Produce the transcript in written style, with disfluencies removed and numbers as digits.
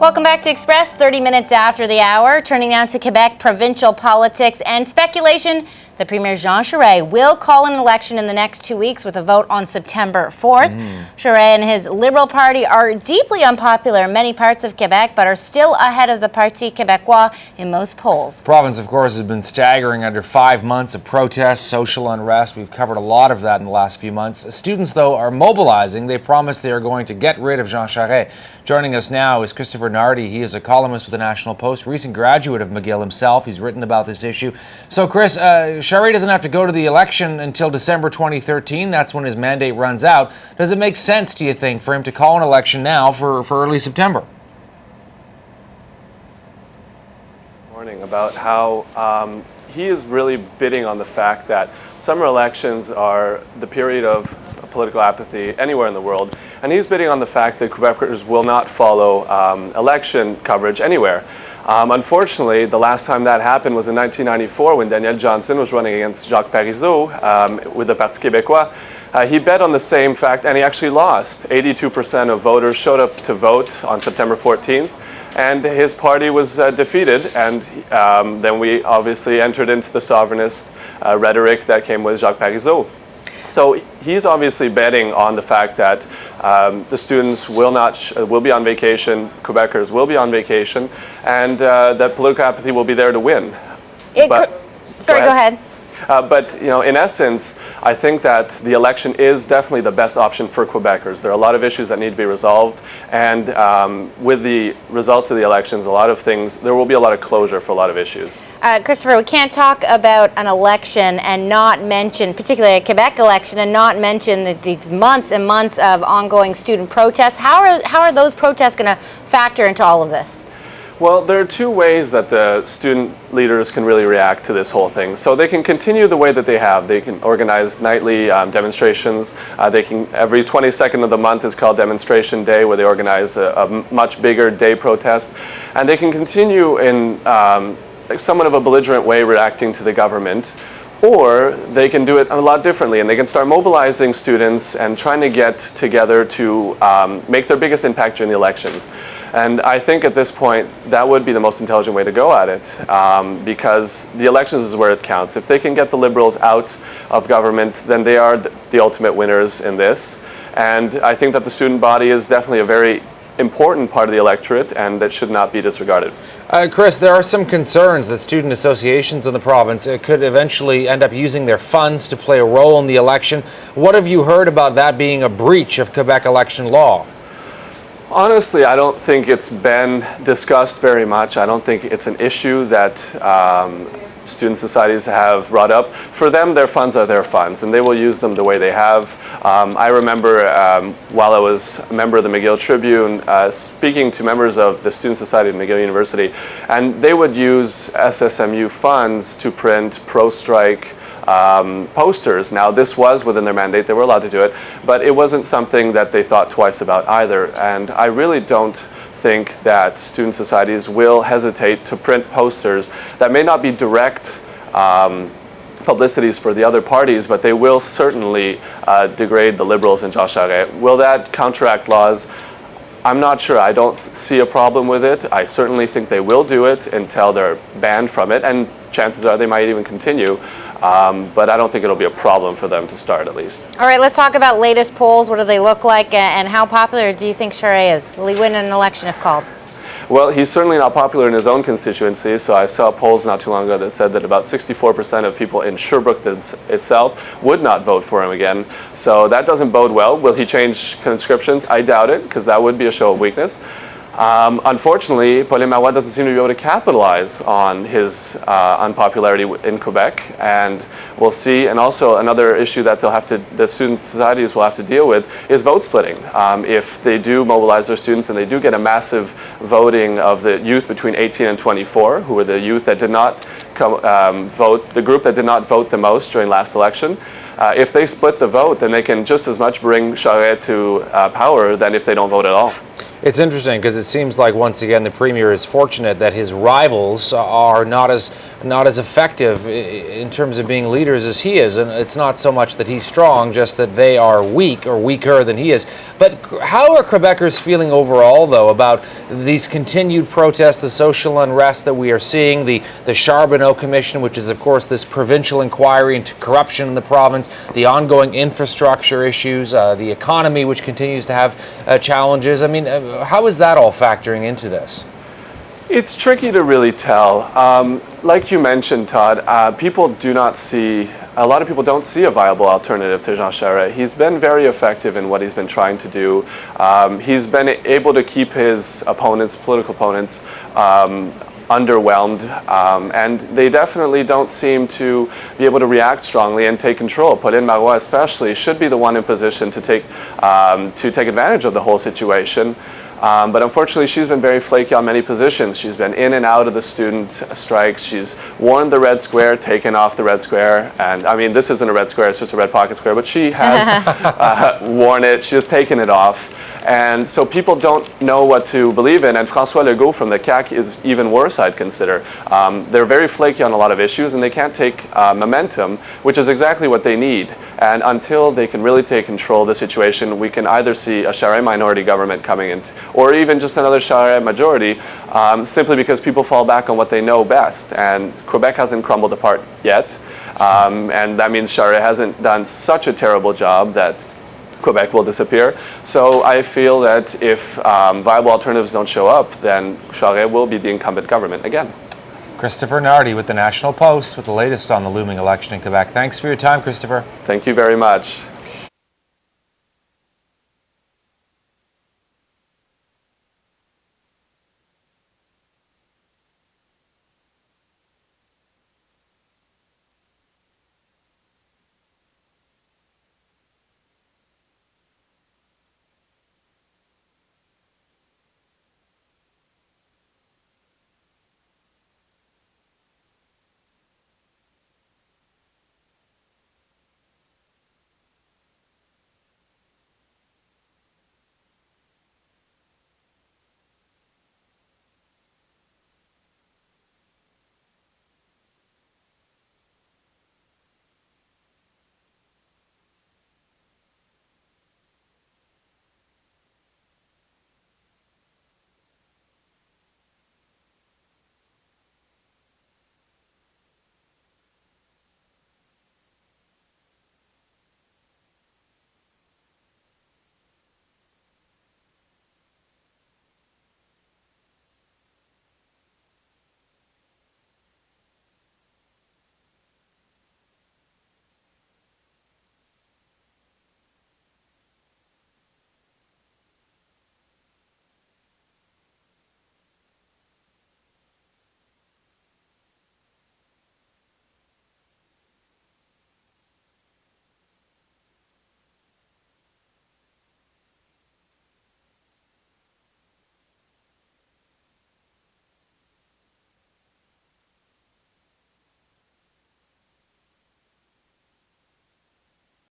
Welcome back to Express, 30 minutes after the hour. Turning now to Quebec provincial politics and speculation. The Premier Jean Charest will call an election in the next 2 weeks with a vote on September 4th. Charest and his Liberal Party are deeply unpopular in many parts of Quebec, but are still ahead of the Parti Québécois in most polls. The province, of course, has been staggering under 5 months of protests, social unrest. We've covered a lot of that in the last few months. Students, though, are mobilizing. They promise they are going to get rid of Jean Charest. Joining us now is Christopher Nardi. He is a columnist with the National Post, recent graduate of McGill himself. He's written about this issue. So, Chris, Charest doesn't have to go to the election until December 2013. That's when his mandate runs out. Does it make sense, do you think, for him to call an election now for early September? Morning about how he is really bidding on the fact that summer elections are the period of political apathy anywhere in the world, and he's bidding on the fact that Quebecers will not follow election coverage anywhere. Unfortunately, the last time that happened was in 1994 when Daniel Johnson was running against Jacques Parizeau with the Parti Québécois. He bet on the same fact, and he actually lost. 82% of voters showed up to vote on September 14th, and his party was defeated, and then we obviously entered into the sovereignist rhetoric that came with Jacques Parizeau. So he's obviously betting on the fact that the students will be on vacation, Quebecers will be on vacation, and that political apathy will be there to win. Sorry, go ahead. But in essence, I think that the election is definitely the best option for Quebecers. There are a lot of issues that need to be resolved, and with the results of the elections, there will be a lot of closure for a lot of issues. Christopher, we can't talk about an election and not mention, particularly a Quebec election, and not mention these months and months of ongoing student protests. How are those protests going to factor into all of this? Well, there are two ways that the student leaders can really react to this whole thing. So they can continue the way that they have. They can organize nightly demonstrations. Every 22nd of the month is called Demonstration Day, where they organize a much bigger day protest. And they can continue in somewhat of a belligerent way reacting to the government. Or they can do it a lot differently, and they can start mobilizing students and trying to get together to make their biggest impact during the elections. And I think at this point, that would be the most intelligent way to go at it, because the elections is where it counts. If they can get the Liberals out of government, then they are the ultimate winners in this. And I think that the student body is definitely a very important part of the electorate, and that should not be disregarded. Chris, there are some concerns that student associations in the province could eventually end up using their funds to play a role in the election. What have you heard about that being a breach of Quebec election law? Honestly, I don't think it's been discussed very much. I don't think it's an issue that student societies have brought up. For them, their funds are their funds, and they will use them the way they have. I remember while I was a member of the McGill Tribune, speaking to members of the Student Society of McGill University, and they would use SSMU funds to print pro-strike posters. Now, this was within their mandate. They were allowed to do it, but it wasn't something that they thought twice about either. And I really don't think that student societies will hesitate to print posters that may not be direct publicities for the other parties, but they will certainly degrade the Liberals and Jean Charest. Will that counteract laws? I'm not sure. I don't see a problem with it. I certainly think they will do it until they're banned from it, and chances are they might even continue. But I don't think it'll be a problem for them to start, at least. All right, let's talk about latest polls. What do they look like, and how popular do you think Charest is? Will he win an election if called? Well, he's certainly not popular in his own constituency. So I saw polls not too long ago that said that about 64% of people in Sherbrooke itself would not vote for him again. So that doesn't bode well. Will he change conscriptions? I doubt it, because that would be a show of weakness. Unfortunately, Pauline Marois doesn't seem to be able to capitalize on his unpopularity in Quebec, and we'll see. And also another issue that the student societies will have to deal with is vote splitting. If they do mobilize their students and they do get a massive voting of the youth between 18 and 24, who were the youth that did not vote, the group that did not vote the most during last election, if they split the vote, then they can just as much bring Charest to power than if they don't vote at all. It's interesting because it seems like, once again, the Premier is fortunate that his rivals are not as not as effective in terms of being leaders as he is. And it's not so much that he's strong, just that they are weak or weaker than he is. But how are Quebecers feeling overall, though, about these continued protests, the social unrest that we are seeing, the Charbonneau Commission, which is, of course, this provincial inquiry into corruption in the province, the ongoing infrastructure issues, the economy, which continues to have challenges? I mean, how is that all factoring into this? It's tricky to really tell. Like you mentioned, Todd, a lot of people don't see a viable alternative to Jean Charest. He's been very effective in what he's been trying to do. He's been able to keep his political opponents, underwhelmed, and they definitely don't seem to be able to react strongly and take control. Pauline Marois especially should be the one in position to take advantage of the whole situation. But unfortunately, she's been very flaky on many positions. She's been in and out of the student strikes. She's worn the red square, taken off the red square. And I mean, this isn't a red square, it's just a red pocket square. But she has worn it. She has taken it off. And so people don't know what to believe in. And François Legault from the CAQ is even worse, I'd consider. They're very flaky on a lot of issues, and they can't take momentum, which is exactly what they need. And until they can really take control of the situation, we can either see a Charest minority government coming in, or even just another Charest majority, simply because people fall back on what they know best. And Quebec hasn't crumbled apart yet. And that means Charest hasn't done such a terrible job that Quebec will disappear. So I feel that if viable alternatives don't show up, then Charest will be the incumbent government again. Christopher Nardi with the National Post with the latest on the looming election in Quebec. Thanks for your time, Christopher. Thank you very much.